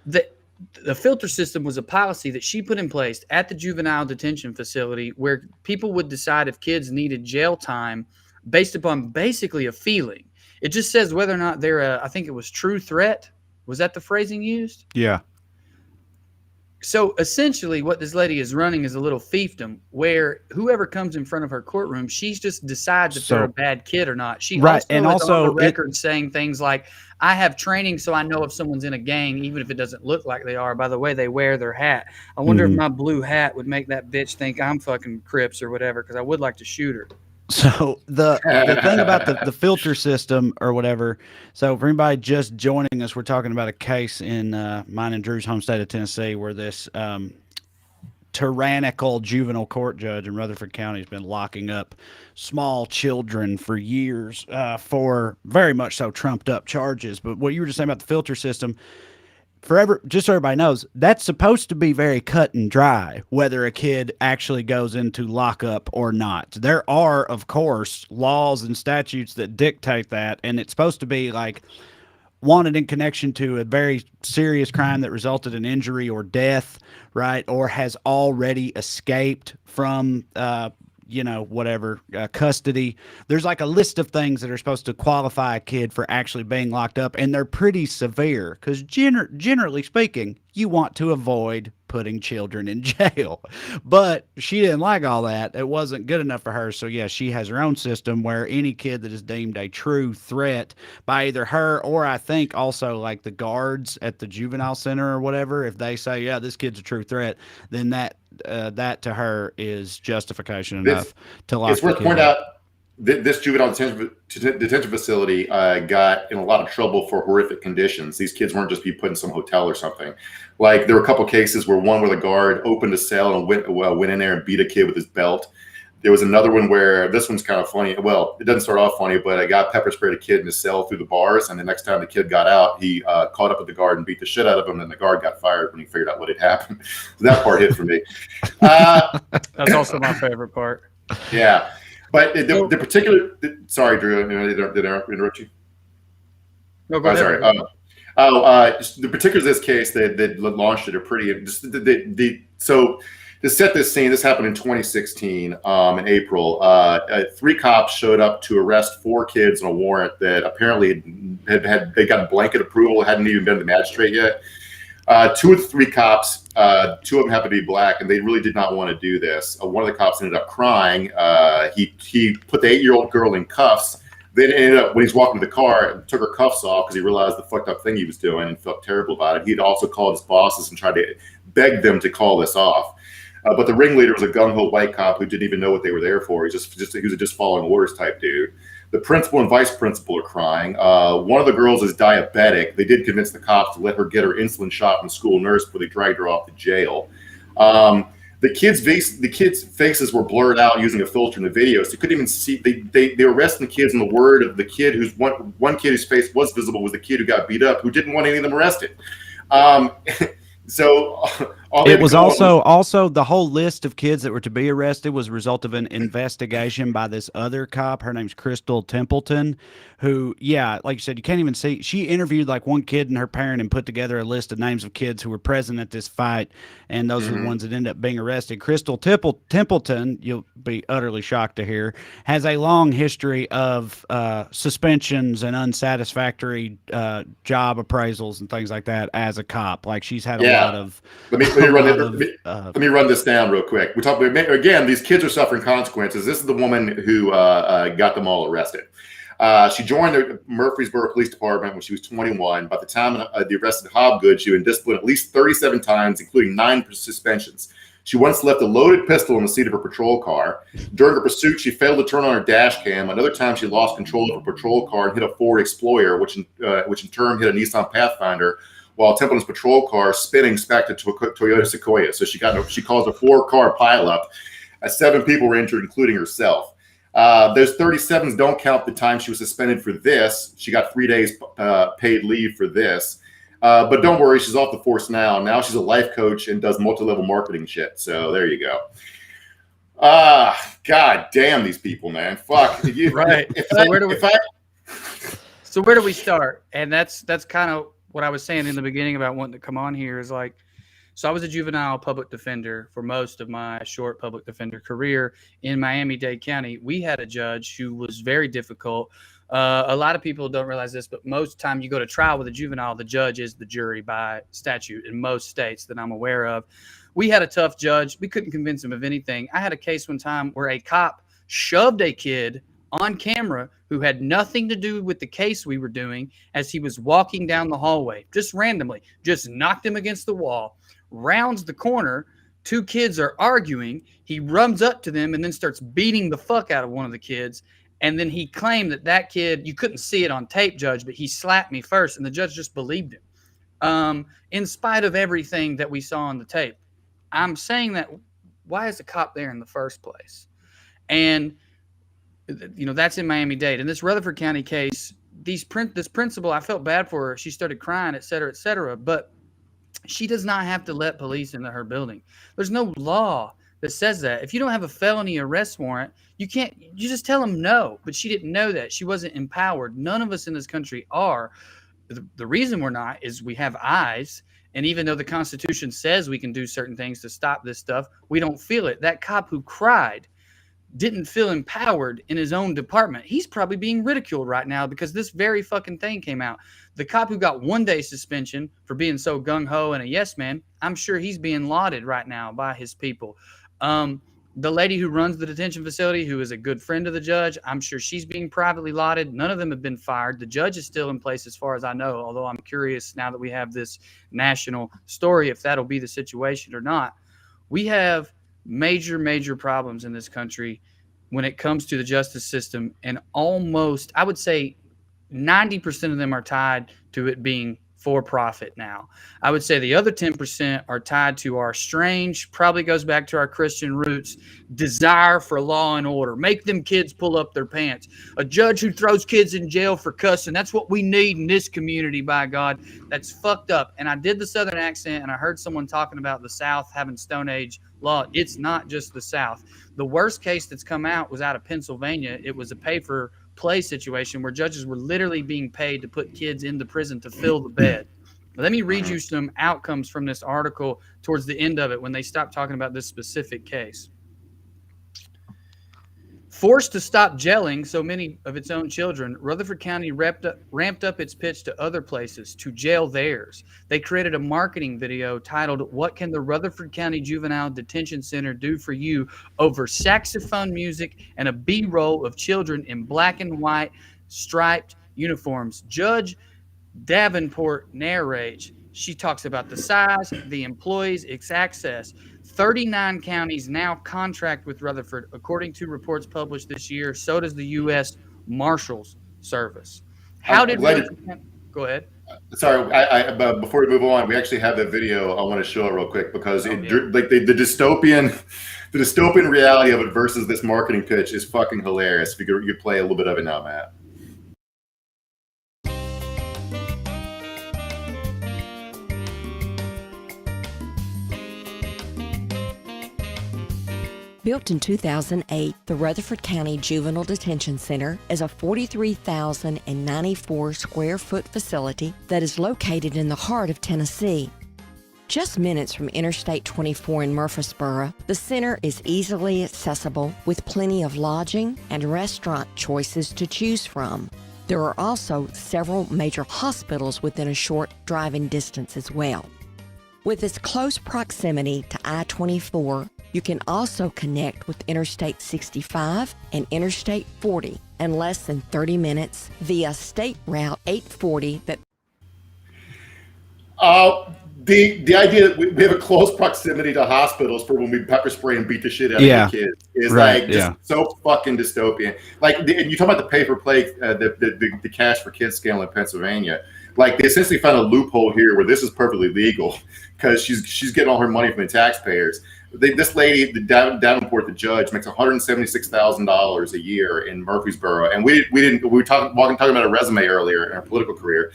The filter system was a policy that she put in place at the juvenile detention facility where people would decide if kids needed jail time based upon basically a feeling. It just says whether or not they're I think it was true threat. Was that the phrasing used? Yeah. So essentially what this lady is running is a little fiefdom where whoever comes in front of her courtroom, she just decides if they're a bad kid or not. She also is on the record saying things like, "I have training so I know if someone's in a gang, even if it doesn't look like they are, by the way they wear their hat. I wonder if my blue hat would make that bitch think I'm fucking Crips or whatever, because I would like to shoot her." So the thing about the filter system or whatever. So for anybody just joining us, we're talking about a case in mine and Drew's home state of Tennessee where this tyrannical juvenile court judge in Rutherford County has been locking up small children for years for very much so trumped up charges. But what you were just saying about the filter system, just so everybody knows, that's supposed to be very cut and dry, whether a kid actually goes into lockup or not. There are, of course, laws and statutes that dictate that, and it's supposed to be like wanted in connection to a very serious crime that resulted in injury or death, right? Or has already escaped from, whatever, custody. There's like a list of things that are supposed to qualify a kid for actually being locked up, and they're pretty severe because generally speaking, you want to avoid putting children in jail. But she didn't like all that. It wasn't good enough for her. So, yeah, she has her own system where any kid that is deemed a true threat by either her or I think also like the guards at the juvenile center or whatever, if they say, yeah, this kid's a true threat, then that to her is justification enough to lock It's worth pointing out this juvenile detention facility got in a lot of trouble for horrific conditions. These kids weren't just be put in some hotel or something. Like there were a couple cases where the guard opened a cell and went in there and beat a kid with his belt. There was another one where this one's kind of funny. Well, it doesn't start off funny, but a guy pepper sprayed a kid in his cell through the bars, and the next time the kid got out, he caught up with the guard and beat the shit out of him, and the guard got fired when he figured out what had happened. So that part hit for me. That's also my favorite part. Yeah. But the particular, sorry, Drew, did I interrupt you? No, go ahead. Sorry. The particulars of this case that launched it are pretty. So to set this scene, this happened in 2016 in April. 3 cops showed up to arrest 4 kids on a warrant that apparently they got blanket approval, hadn't even been to the magistrate yet. 2 of the 3 cops, 2 of them happened to be black, and they really did not want to do this. One of the cops ended up crying. He put the 8-year-old girl in cuffs. Then ended up, when he's walking to the car, took her cuffs off because he realized the fucked up thing he was doing and felt terrible about it. He'd also called his bosses and tried to beg them to call this off. But the ringleader was a gung-ho white cop who didn't even know what they were there for. He was just following orders type dude. The principal and vice principal are crying. One of the girls is diabetic. They did convince the cops to let her get her insulin shot from the school nurse before they dragged her off to jail. The kids' faces were blurred out using a filter in the video, so you couldn't even see. They were arresting the kids, and the word of the kid who's one kid whose face was visible was the kid who got beat up, who didn't want any of them arrested. So it was also the whole list of kids that were to be arrested was a result of an investigation by this other cop. Her name's Crystal Templeton, who, yeah, like you said, you can't even see. She interviewed like one kid and her parent and put together a list of names of kids who were present at this fight, and those are the ones that ended up being arrested. Crystal Templeton, you'll be utterly shocked to hear, has a long history of suspensions and unsatisfactory job appraisals and things like that as a cop. Like she's had a lot of. Let me run this down real quick. We talk again. These kids are suffering consequences. This is the woman who got them all arrested. She joined the Murfreesboro Police Department when she was 21. By the time the arrested Hobgood, she was disciplined at least 37 times, including 9 suspensions. She once left a loaded pistol in the seat of her patrol car. During her pursuit, she failed to turn on her dash cam. Another time, she lost control of her patrol car and hit a Ford Explorer, which in turn hit a Nissan Pathfinder, while Templeton's patrol car spinning smacked into a Toyota Sequoia. So she caused a 4-car pileup. 7 people were injured, including herself. Those 37s don't count the time she was suspended for this. She got 3 days paid leave for this. But don't worry, she's off the force now. Now she's a life coach and does multi-level marketing shit. So there you go. God damn these people, man. Fuck. Right. So where do we start? And that's kind of what I was saying in the beginning about wanting to come on here is like, so I was a juvenile public defender for most of my short public defender career in Miami-Dade County. We had a judge who was very difficult. A lot of people don't realize this, but most time you go to trial with a juvenile, the judge is the jury by statute in most states that I'm aware of. We had a tough judge. We couldn't convince him of anything. I had a case one time where a cop shoved a kid on camera who had nothing to do with the case we were doing as he was walking down the hallway, just randomly, just knocked him against the wall, rounds the corner Two kids are arguing. He runs up to them and then starts beating the fuck out of one of the kids. And then he claimed that kid, you couldn't see it on tape, Judge, but he slapped me first. And the judge just believed him. In spite of everything that we saw on the tape. I'm saying that, why is the cop there in the first place? And, that's in Miami-Dade. In this Rutherford County case, this principal, I felt bad for her. She started crying, et cetera, et cetera. But she does not have to let police into her building. There's no law that says that. If you don't have a felony arrest warrant, you just tell them no. But she didn't know that. She wasn't empowered. None of us in this country are. The reason we're not is we have eyes. And even though the Constitution says we can do certain things to stop this stuff, we don't feel it. That cop who cried didn't feel empowered in his own department. He's probably being ridiculed right now because this very fucking thing came out. The cop who got 1 day suspension for being so gung-ho and a yes man, I'm sure he's being lauded right now by his people. The lady who runs the detention facility, who is a good friend of the judge, I'm sure she's being privately lauded. None of them have been fired. The judge is still in place as far as I know, although I'm curious now that we have this national story if that'll be the situation or not. We have major problems in this country when it comes to the justice system, and almost, I would say 90% of them are tied to it being for profit now. I would say the other 10% are tied to our strange, probably goes back to our Christian roots, desire for law and order. Make them kids pull up their pants. A judge who throws kids in jail for cussing, that's what we need in this community, by God. That's fucked up. And I did the Southern accent, and I heard someone talking about the South having Stone Age law. It's not just the South. The worst case that's come out was out of Pennsylvania. It was a pay-for-play situation where judges were literally being paid to put kids into prison to fill the bed. Let me read you some outcomes from this article towards the end of it when they stopped talking about this specific case. Forced to stop gelling so many of its own children, Rutherford County ramped up its pitch to other places to jail theirs. They created a marketing video titled, "What Can the Rutherford County Juvenile Detention Center Do for You?" over saxophone music and a B-roll of children in black and white striped uniforms. Judge Davenport narrates. She talks about the size, the employees, its access. 39 counties now contract with Rutherford, according to reports published this year. So does the U.S. Marshals Service. How did Rutherford... Go ahead. Sorry, but before we move on, we actually have that video. I want to show it real quick because the dystopian reality of it versus this marketing pitch is fucking hilarious. If you could play a little bit of it now, Matt. Built in 2008, the Rutherford County Juvenile Detention Center is a 43,094 square foot facility that is located in the heart of Tennessee. Just minutes from Interstate 24 in Murfreesboro, the center is easily accessible with plenty of lodging and restaurant choices to choose from. There are also several major hospitals within a short driving distance as well. With its close proximity to I-24, you can also connect with Interstate 65 and Interstate 40 in less than 30 minutes via State Route 840 that... The idea that we have a close proximity to hospitals for when we pepper spray and beat the shit out of the kids is so fucking dystopian. And you talk about the pay-for-play, the cash for kids scale in Pennsylvania. They essentially found a loophole here where this is perfectly legal because she's getting all her money from the taxpayers. This lady, the Davenport, the judge, makes $176,000 a year in Murfreesboro, and we were talking about her resume earlier in her political career.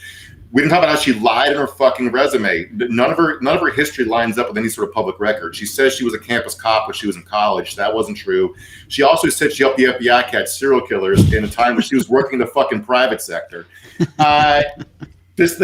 We didn't talk about how she lied in her fucking resume. None of her history lines up with any sort of public record. She says she was a campus cop when she was in college. That wasn't true. She also said she helped the FBI catch serial killers in a time when she was working in the fucking private sector. This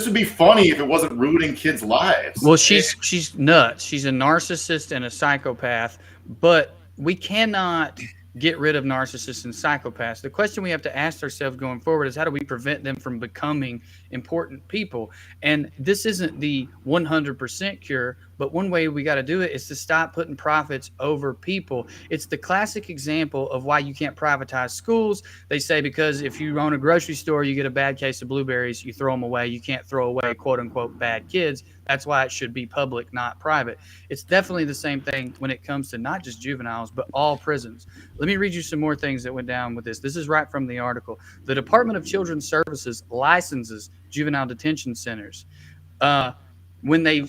would be funny if it wasn't ruining kids' lives. Well, she's nuts. She's a narcissist and a psychopath, but we cannot get rid of narcissists and psychopaths. The question we have to ask ourselves going forward is how do we prevent them from becoming important people? And this isn't the 100% cure, But one way we got to do it is to stop putting profits over people. It's the classic example of why you can't privatize schools. They say because if you own a grocery store, you get a bad case of blueberries, you throw them away. You can't throw away quote unquote bad kids. That's why it should be public, not private. It's definitely the same thing when it comes to not just juveniles, but all prisons. Let me read you some more things that went down with this. This is right from the article. The Department of Children's Services licenses juvenile detention centers. When they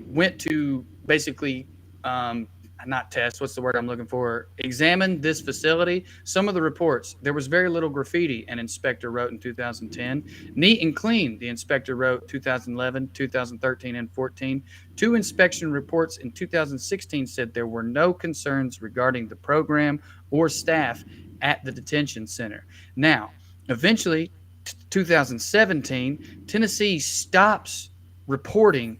went to basically not test, what's the word I'm looking for, examine this facility, some of the reports, there was very little graffiti, an inspector wrote in 2010. Neat and clean, the inspector wrote 2011, 2013, and 14. 2 inspection reports in 2016 said there were no concerns regarding the program or staff at the detention center. Now, eventually, 2017, Tennessee stops reporting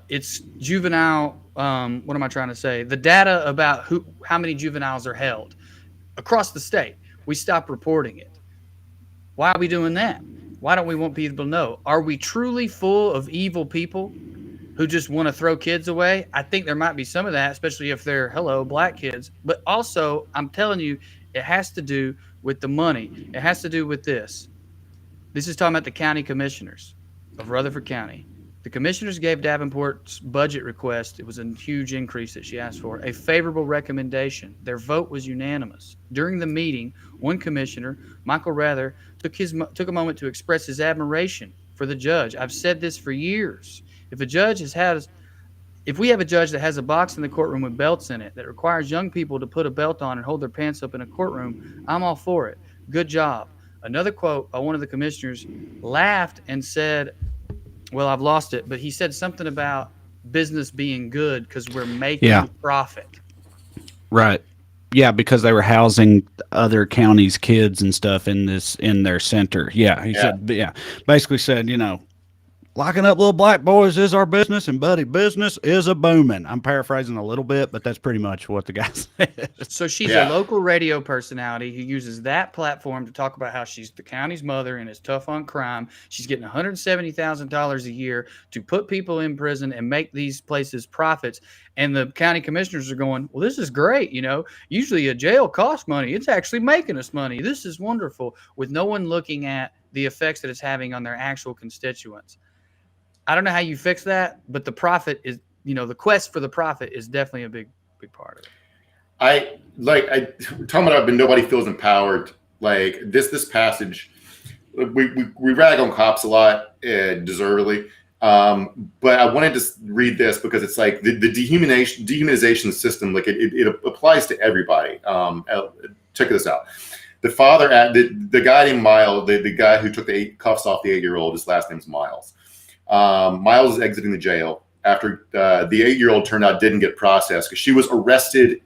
it's juvenile what am I trying to say, the data about how many juveniles are held across the state. We stopped reporting it. Why are we doing that? Why don't we want people to know? Are we truly full of evil people who just want to throw kids away? I think there might be some of that, especially if they're black kids. But also, I'm telling you, it has to do with the money. It has to do with this. This is talking about the county commissioners of Rutherford County. The commissioners gave Davenport's budget request, it was a huge increase that she asked for, a favorable recommendation. Their vote was unanimous. During the meeting, one commissioner, Michael Rather, took a moment to express his admiration for the judge. I've said this for years. If we have a judge that has a box in the courtroom with belts in it that requires young people to put a belt on and hold their pants up in a courtroom, I'm all for it. Good job. Another quote by one of the commissioners laughed and said, well, I've lost it, but he said something about business being good because we're making profit. Right. Yeah, because they were housing other counties' kids and stuff in their center. Yeah, he said, basically said, locking up little black boys is our business, and buddy, business is a booming. I'm paraphrasing a little bit, but that's pretty much what the guy said. So she's a local radio personality who uses that platform to talk about how she's the county's mother and is tough on crime. She's getting $170,000 a year to put people in prison and make these places profits. And the county commissioners are going, well, this is great. Usually a jail costs money. It's actually making us money. This is wonderful, with no one looking at the effects that it's having on their actual constituents. I don't know how you fix that, but the profit is, the quest for the profit is definitely a big part of it. Talking about nobody feels empowered. Like this passage, we rag on cops a lot, deservedly. But I wanted to read this because it's like the dehumanization system, like it applies to everybody. Check this out. The father, the guy named Miles, the guy who took the cuffs off the 8-year-old, his last name's Miles. Miles is exiting the jail after the 8-year-old turned out didn't get processed because she was arrested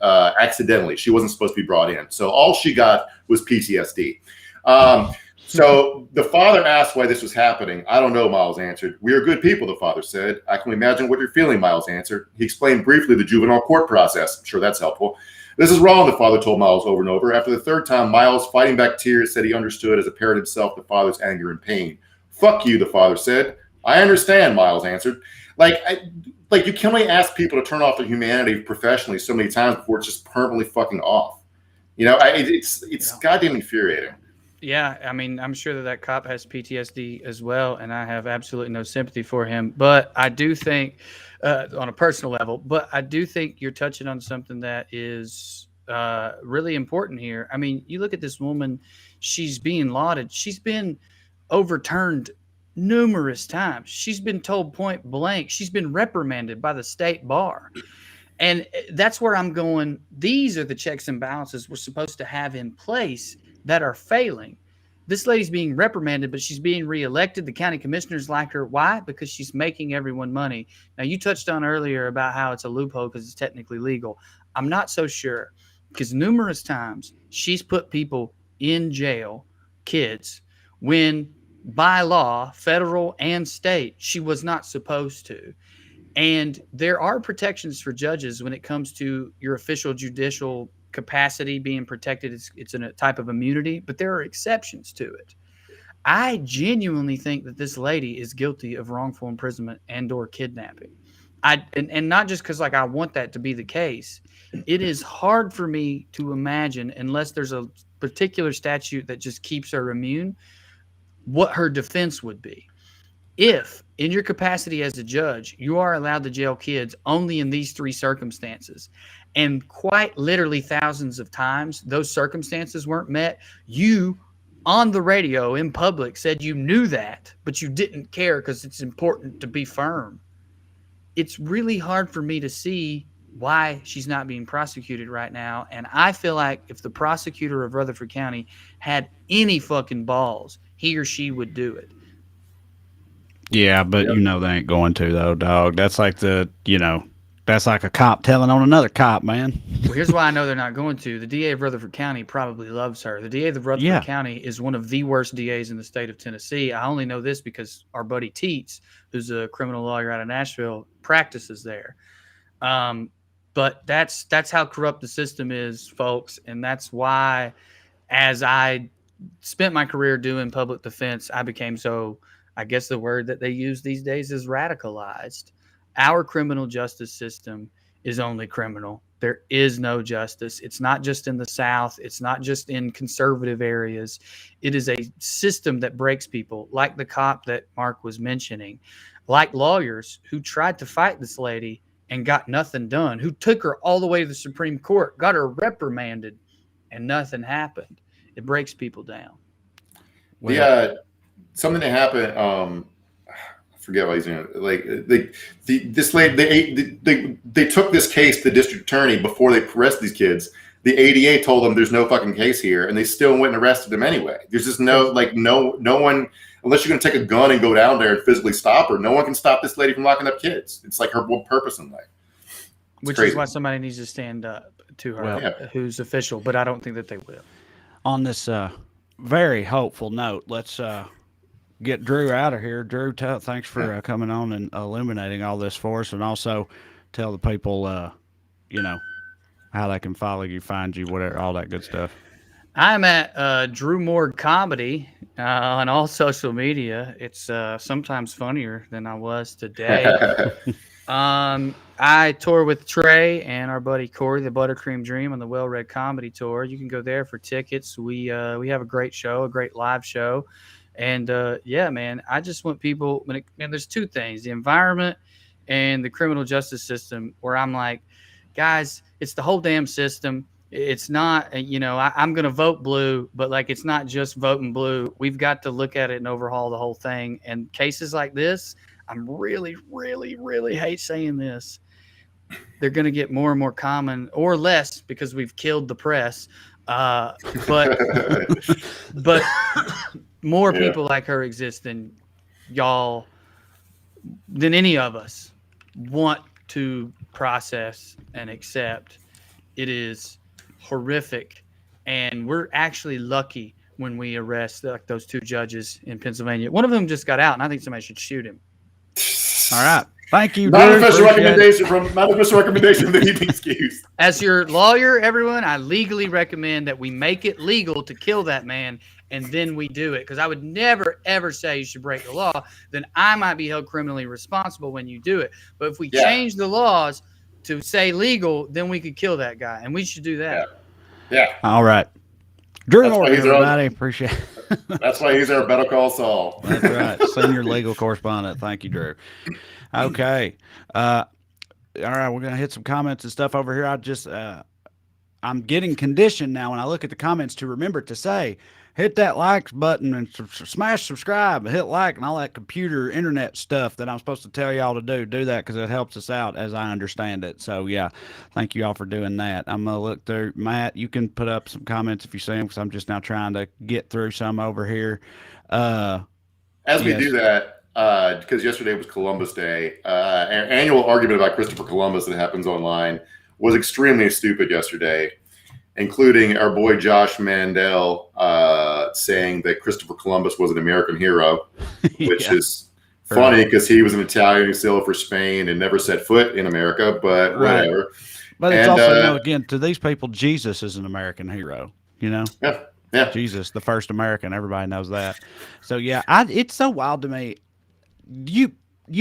accidentally. She wasn't supposed to be brought in, so all she got was PTSD. So the father asked why this was happening. I don't know, Miles answered. We are good people, the father said. I can imagine what you're feeling, Miles answered. He explained briefly the juvenile court process. I'm sure that's helpful. This is wrong, the father told Miles over and over. After the third time, Miles, fighting back tears, said he understood as a parent himself the father's anger and pain. Fuck you, the father said. I understand, Miles answered. You can only ask people to turn off their humanity professionally so many times before it's just permanently fucking off. It's goddamn infuriating. Yeah, I mean, I'm sure that cop has PTSD as well, and I have absolutely no sympathy for him. But I do think, on a personal level, you're touching on something that is really important here. I mean, you look at this woman, she's being lauded. She's been overturned numerous times. She's been told point blank. She's been reprimanded by the state bar. And that's where I'm going. These are the checks and balances we're supposed to have in place that are failing. This lady's being reprimanded, but she's being reelected. The county commissioners like her. Why? Because she's making everyone money. Now, you touched on earlier about how it's a loophole because it's technically legal. I'm not so sure, because numerous times she's put people in jail, kids, when by law, federal and state, she was not supposed to. And there are protections for judges when it comes to your official judicial capacity being protected. It's in a type of immunity, but there are exceptions to it. I genuinely think that this lady is guilty of wrongful imprisonment and or kidnapping. And not just because like I want that to be the case. It is hard for me to imagine, unless there's a particular statute that just keeps her immune, what her defense would be. If, in your capacity as a judge, you are allowed to jail kids only in these three circumstances, and quite literally thousands of times those circumstances weren't met, you on the radio in public said you knew that, but you didn't care because it's important to be firm. It's really hard for me to see why she's not being prosecuted right now. And I feel like if the prosecutor of Rutherford County had any fucking balls, he or she would do it. Yeah, but they ain't going to though, dog. That's like that's like a cop telling on another cop, man. Well, here's why I know they're not going to. The DA of Rutherford County probably loves her. The DA of Rutherford County is one of the worst DAs in the state of Tennessee. I only know this because our buddy Teets, who's a criminal lawyer out of Nashville, practices there. But that's how corrupt the system is, folks. And that's why, as I spent my career doing public defense, I became so, I guess the word that they use these days is radicalized. Our criminal justice system is only criminal. There is no justice. It's not just in the South. It's not just in conservative areas. It is a system that breaks people, like the cop that Mark was mentioning, like lawyers who tried to fight this lady and got nothing done, who took her all the way to the Supreme Court, got her reprimanded, and nothing happened. It breaks people down. Something that happened, I forget what he's doing. Like this lady, they took this case to the district attorney before they arrested these kids. The ADA told them there's no fucking case here, and they still went and arrested them anyway. There's just no one, unless you're going to take a gun and go down there and physically stop her, no one can stop this lady from locking up kids. It's like her whole purpose in life. Which is why somebody needs to stand up to her, who's official, but I don't think that they will. On this very hopeful note, let's get Drew out of here. Drew, thanks for coming on and illuminating all this for us, and also tell the people, how they can follow you, find you, whatever, all that good stuff. I'm at Drew Moore Comedy on all social media. It's sometimes funnier than I was today. I tour with Trae and our buddy Corey, the Buttercream Dream, on the Well Read Comedy Tour. You can go there for tickets. We have a great show, a great live show. And man, I just want people, there's two things, the environment and the criminal justice system, where I'm like, guys, it's the whole damn system. It's not, I'm going to vote blue, but like, it's not just voting blue. We've got to look at it and overhaul the whole thing. And cases like this, I'm really, really, really hate saying this. They're going to get more and more common, or less, because we've killed the press. But more people like her exist than any of us want to process and accept. It is horrific, and we're actually lucky when we arrest like those two judges in Pennsylvania. One of them just got out, and I think somebody should shoot him. All right. Thank you, Not official recommendation from the evening Skews. As your lawyer, everyone, I legally recommend that we make it legal to kill that man, and then we do it. Because I would never, ever say you should break the law. Then I might be held criminally responsible when you do it. But if we change the laws to say legal, then we could kill that guy, and we should do that. Yeah. All right. Drew Morgan, everybody. Appreciate it. That's why he's our Better Call Saul. That's right. Senior legal correspondent. Thank you, Drew. Okay. All right. We're going to hit some comments and stuff over here. I'm getting conditioned now when I look at the comments to remember to say, hit that like button and smash subscribe and hit like and all that computer internet stuff that I'm supposed to tell y'all to do. Do that because it helps us out as I understand it. So, yeah, thank you all for doing that. I'm going to look through. Matt, you can put up some comments if you see them because I'm just now trying to get through some over here. As we do that, because yesterday was Columbus Day, an annual argument about Christopher Columbus that happens online was extremely stupid yesterday, including our boy Josh Mandel saying that Christopher Columbus was an American hero, which is funny because he was an Italian who sailed for Spain and never set foot in America, but whatever. But it's also, again, to these people, Jesus is an American hero, Yeah. Yeah. Jesus, the first American. Everybody knows that. So yeah, it's so wild to me. You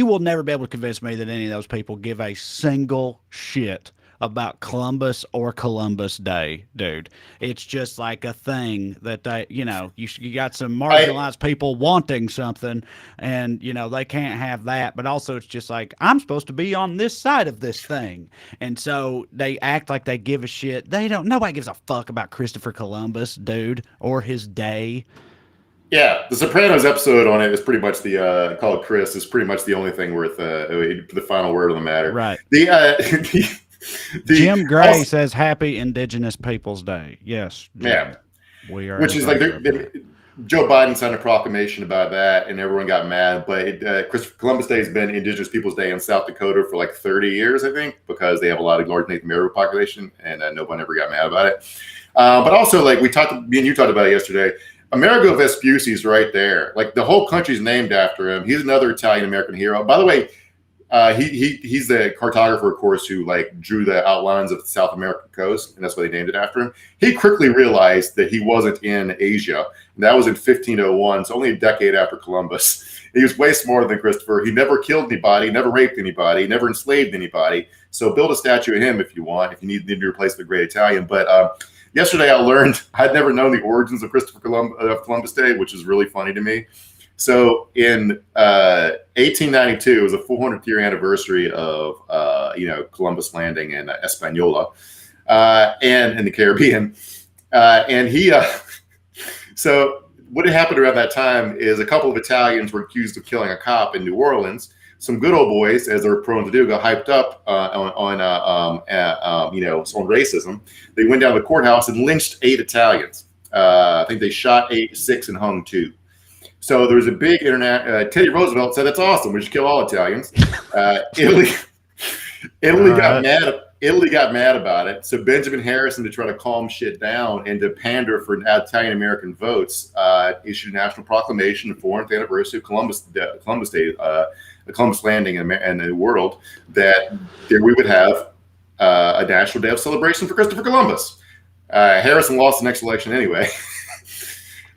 will never be able to convince me that any of those people give a single shit about Columbus or Columbus Day, dude. It's just like a thing that they, you got some marginalized people wanting something, and they can't have that. But also, it's just like, I'm supposed to be on this side of this thing, and so they act like they give a shit. They don't. Nobody gives a fuck about Christopher Columbus, dude, or his day. Yeah, the Sopranos episode on it is pretty much the call it Chris is pretty much the only thing worth the final word on the matter. Right. Jim Gray says Happy Indigenous Peoples Day. Yes. Jim, yeah. We are. Which is like Joe Biden signed a proclamation about that, and everyone got mad. But Christopher Columbus Day has been Indigenous Peoples Day in South Dakota for like 30 years, I think, because they have a lot of large Native American population, and no one ever got mad about it. But also, like me and you talked about it yesterday. Amerigo Vespucci is right there. Like the whole country's named after him. He's another Italian American hero. By the way, he's the cartographer, of course, who like drew the outlines of the South American coast, and that's why they named it after him. He quickly realized that he wasn't in Asia, and that was in 1501. So only a decade after Columbus. He was way smarter than Christopher. He never killed anybody, never raped anybody, never enslaved anybody. So build a statue of him if you want, if you need to replace the Great Italian. But yesterday I learned I'd never known the origins of Columbus Day, which is really funny to me. So in 1892, it was the 400th year anniversary of Columbus landing in Hispaniola and in the Caribbean. And he so what had happened around that time is a couple of Italians were accused of killing a cop in New Orleans. Some good old boys, as they're prone to do, got hyped up on racism. They went down to the courthouse and lynched 8 Italians. I think they shot 6 and hung 2. So there was a big internet. Teddy Roosevelt said, "That's awesome. We should kill all Italians." Italy got mad. Italy got mad about it. So Benjamin Harrison, to try to calm shit down and to pander for Italian American votes, issued a national proclamation, the 400th anniversary of Columbus Day, the Columbus landing in the world, that there we would have a national day of celebration for Christopher Columbus. Harrison lost the next election anyway.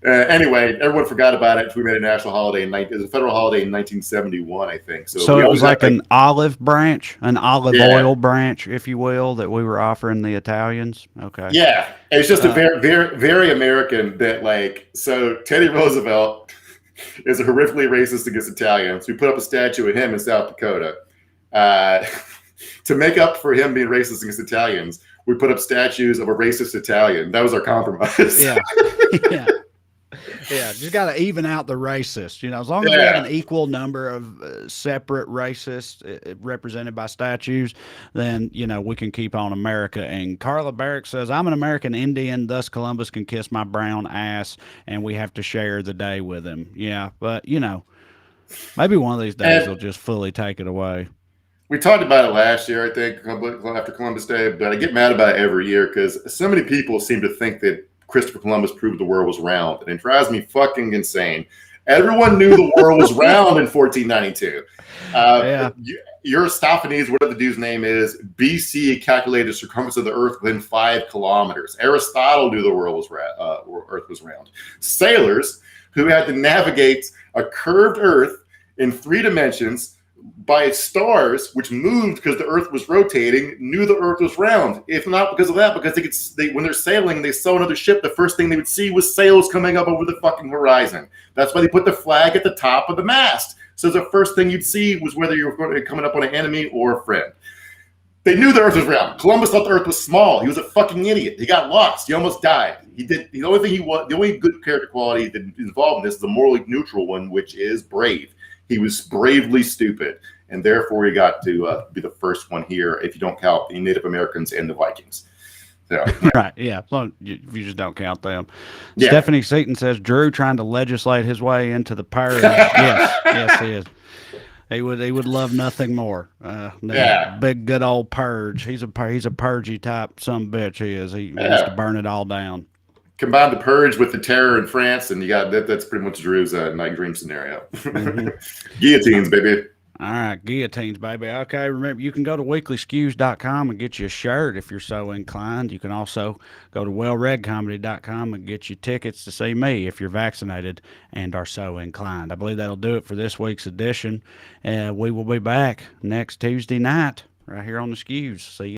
Anyway, everyone forgot about it. We made a national holiday it was a federal holiday in 1971, I think. So it was like an olive branch, an olive oil branch, if you will, that we were offering the Italians. Okay. Yeah, it's just a very, very, very American that so Teddy Roosevelt is horrifically racist against Italians. We put up a statue of him in South Dakota to make up for him being racist against Italians. We put up statues of a racist Italian. That was our compromise. Yeah. Yeah. Yeah, just got to even out the racist. As long as we have an equal number of separate racists represented by statues, then, we can keep on America. And Carla Barrick says, "I'm an American Indian, thus Columbus can kiss my brown ass, and we have to share the day with him." Yeah, but, maybe one of these days they'll just fully take it away. We talked about it last year, I think, after Columbus Day, but I get mad about it every year because so many people seem to think that Christopher Columbus proved the world was round, and it drives me fucking insane. Everyone knew the world was round in 1492. Aristophanes, whatever the dude's name is, BC calculated the circumference of the Earth within 5 kilometers. Aristotle knew the Earth was round. Sailors who had to navigate a curved Earth in 3 dimensions by stars, which moved because the Earth was rotating, knew the Earth was round. If not because of that, because when they're sailing, they saw another ship, the first thing they would see was sails coming up over the fucking horizon. That's why they put the flag at the top of the mast. So the first thing you'd see was whether you were coming up on an enemy or a friend. They knew the Earth was round. Columbus thought the Earth was small. He was a fucking idiot. He got lost. He almost died. The only good character quality that is involved in this is a morally neutral one, which is brave. He was bravely stupid, and therefore he got to be the first one here, if you don't count the Native Americans and the Vikings. So. Right, yeah. So you just don't count them. Yeah. Stephanie Seaton says, "Drew trying to legislate his way into the purge." Yes, he is. He would love nothing more. Big good old purge. He's a purgy type bitch. He is. He wants to burn it all down. Combine the purge with the terror in France, and you got that's pretty much Drew's night dream scenario. Mm-hmm. Guillotines, baby. All right, guillotines, baby. Okay, remember, you can go to weeklyskews.com and get you a shirt if you're so inclined. You can also go to wellreadcomedy.com and get you tickets to see me if you're vaccinated and are so inclined. I believe that'll do it for this week's edition. We will be back next Tuesday night right here on the Skews. See you.